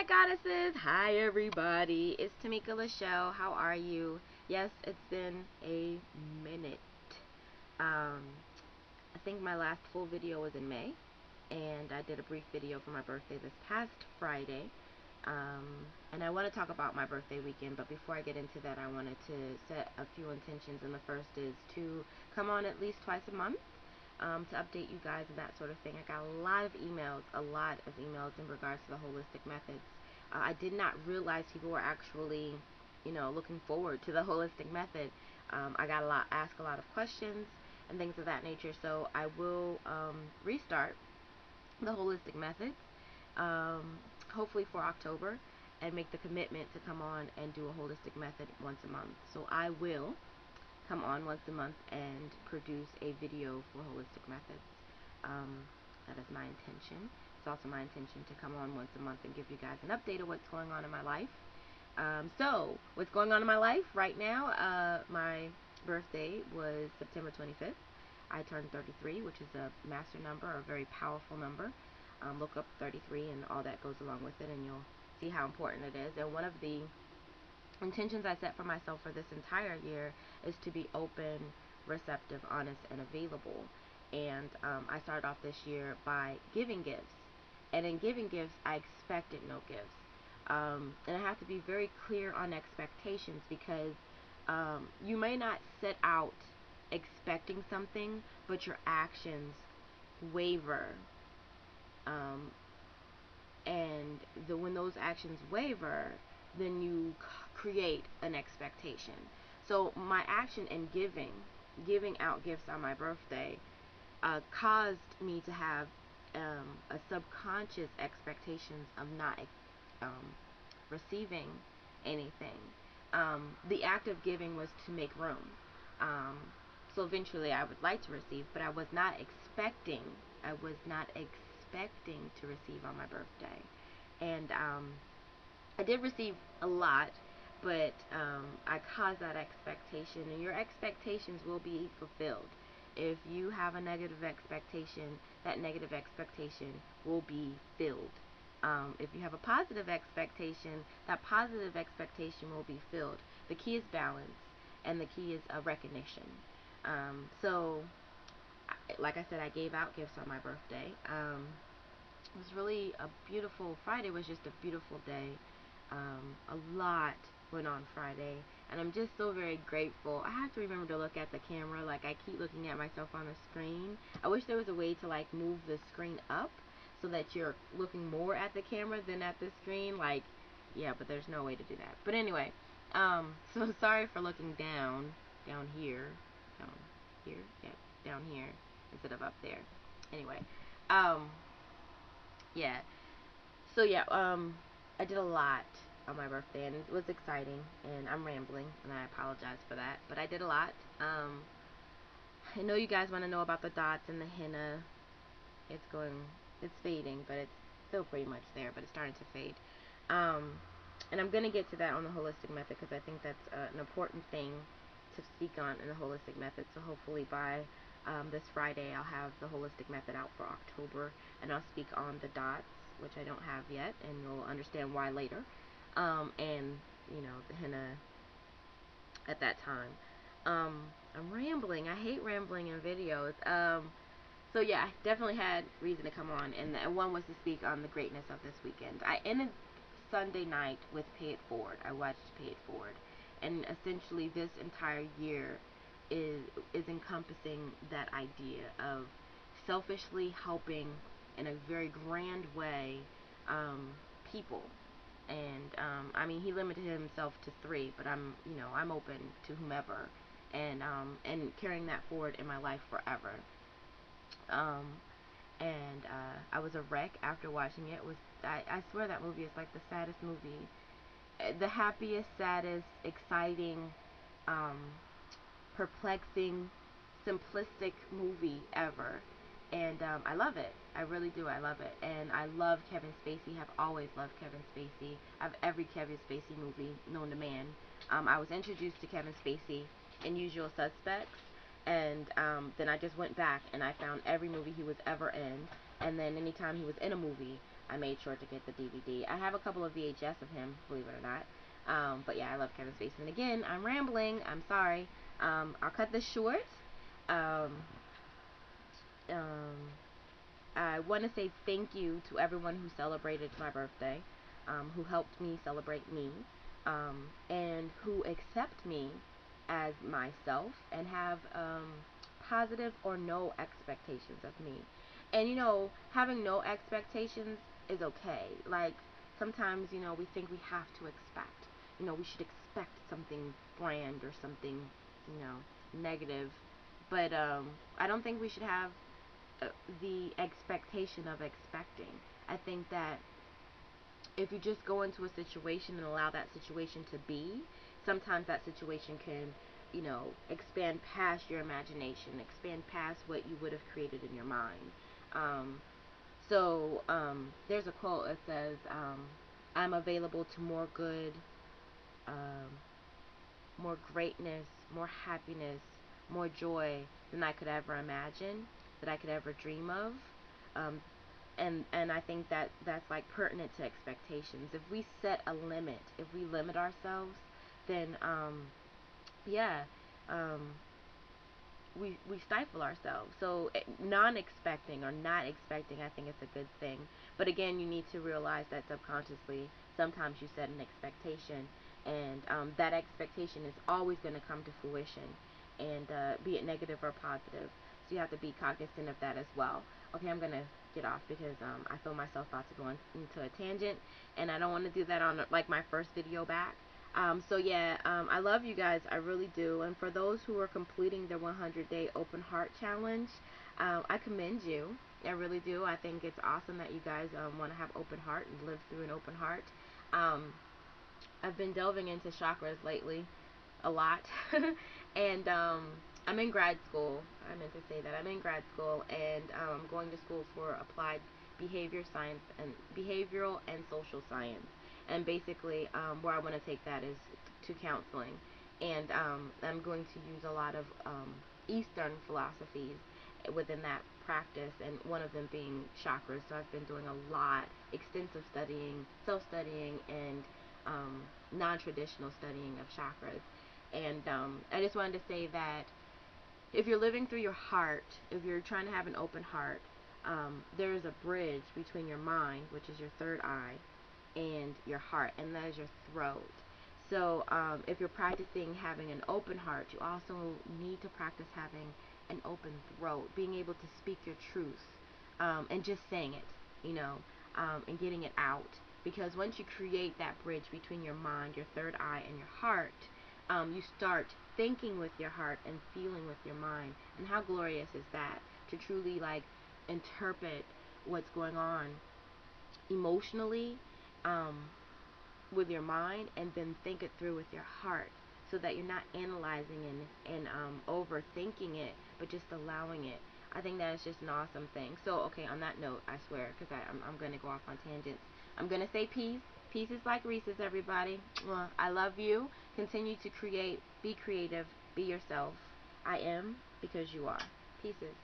goddesses, hi everybody, it's Tamika Lachelle. How are you? Yes, it's been a minute. I think my last full video was in May, and I did a brief video for my birthday this past Friday. And I want to talk about my birthday weekend, but before I get into that, I wanted to set a few intentions, and the first is to come on at least twice a month. To update you guys and that sort of thing. I got a lot of emails in regards to the holistic methods. I did not realize people were actually, looking forward to the holistic method. I got asked a lot of questions and things of that nature. So I will restart the holistic methods, hopefully for October, and make the commitment to come on and do a holistic method once a month. So I will come on once a month and produce a video for holistic methods. That is my intention. It's also my intention to come on once a month and give you guys an update of what's going on in my life. So, what's going on in my life right now? My birthday was September 25th. I turned 33, which is a master number, a very powerful number. Look up 33 and all that goes along with it, and you'll see how important it is. And one of the intentions I set for myself for this entire year is to be open, receptive, honest, and available. And I started off this year by giving gifts. And in giving gifts, I expected no gifts. And I have to be very clear on expectations, because you may not set out expecting something, but your actions waver. And when those actions waver, then you create an expectation. So my action in giving out gifts on my birthday, caused me to have a subconscious expectations of not receiving anything. The act of giving was to make room. So eventually I would like to receive, but I was not expecting to receive on my birthday. And I did receive a lot, but I caused that expectation, and your expectations will be fulfilled. If you have a negative expectation, that negative expectation will be filled. If you have a positive expectation, that positive expectation will be filled. The key is balance, and the key is recognition. So, like I said, I gave out gifts on my birthday. It was really a beautiful Friday. Was just a beautiful day. A lot went on Friday, and I'm just so very grateful. I have to remember to look at the camera. Like, I keep looking at myself on the screen. I wish there was a way to like move the screen up so that you're looking more at the camera than at the screen. Like, yeah, but there's no way to do that. But anyway, so sorry for looking down here, yeah, down here instead of up there. Anyway, yeah. So yeah, I did a lot on my birthday, and it was exciting, and I'm rambling, and I apologize for that, but I did a lot. I know you guys want to know about the dots and the henna. It's fading, but it's still pretty much there, but it's starting to fade. And I'm going to get to that on the holistic method, because I think that's an important thing to speak on in the holistic method. So hopefully by this Friday, I'll have the holistic method out for October, and I'll speak on the dots, which I don't have yet, and you'll understand why later. And the henna at that time. I'm rambling. I hate rambling in videos. So yeah, definitely had reason to come on, and one was to speak on the greatness of this weekend. I ended Sunday night with Pay It Forward. I watched Pay It Forward, and essentially this entire year is encompassing that idea of selfishly helping in a very grand way people. And I mean, he limited himself to 3, but I'm open to whomever, and carrying that forward in my life forever. And I was a wreck after watching it. I swear that movie is like the saddest movie, the happiest, saddest, exciting, perplexing, simplistic movie ever. And I love it. I really do. I love it. And I love Kevin Spacey. Have always loved Kevin Spacey. I have every Kevin Spacey movie known to man. I was introduced to Kevin Spacey in Usual Suspects, and then I just went back and I found every movie he was ever in. And then anytime he was in a movie, I made sure to get the DVD. I have a couple of VHS of him, believe it or not. But yeah, I love Kevin Spacey. And again, I'm rambling. I'm sorry. I'll cut this short. Um, um, I want to say thank you to everyone who celebrated my birthday, who helped me celebrate me, and who accept me as myself and have positive or no expectations of me. And having no expectations is okay. Like, sometimes, we think we have to expect. We should expect something grand or something, negative. But I don't think we should have uh, the expectation of expecting. I think that if you just go into a situation and allow that situation to be, sometimes that situation can, expand past your imagination, expand past what you would have created in your mind. Um, there's a quote that says, I'm available to more good, um, more greatness, more happiness, more joy than I could ever imagine, that I could ever dream of. Um, and I think that that's like pertinent to expectations. If we set a limit, if we limit ourselves, then yeah, um, we stifle ourselves. So non-expecting or not expecting, I think it's a good thing. But again, you need to realize that subconsciously, sometimes you set an expectation, and that expectation is always going to come to fruition, and be it negative or positive. So you have to be cognizant of that as well. Okay, I'm gonna get off because I feel myself about to go into a tangent, and I don't want to do that on like my first video back. So yeah, I love you guys, I really do. And for those who are completing their 100-day open heart challenge, I commend you. I really do. I think it's awesome that you guys want to have open heart and live through an open heart. Um, I've been delving into chakras lately a lot, and I'm in grad school. I meant to say that I'm in grad school, and going to school for applied behavior science and behavioral and social science. And basically, where I want to take that is to counseling, and I'm going to use a lot of Eastern philosophies within that practice, and one of them being chakras. So I've been doing a lot, extensive studying, self-studying, and non-traditional studying of chakras. And I just wanted to say that if you're living through your heart, if you're trying to have an open heart, there is a bridge between your mind, which is your third eye, and your heart, and that is your throat. So if you're practicing having an open heart, you also need to practice having an open throat, being able to speak your truth, and just saying it, and getting it out. Because once you create that bridge between your mind, your third eye, and your heart, you start thinking with your heart and feeling with your mind. And how glorious is that, to truly like interpret what's going on emotionally, um, with your mind, and then think it through with your heart, so that you're not analyzing and overthinking it, but just allowing it. I think that is just an awesome thing. So okay, on that note, I swear, because I'm going to go off on tangents, I'm going to say peace. Peace is like Reese's, everybody. I love you. Continue to create, be creative, be yourself. I am, because you are. Pieces.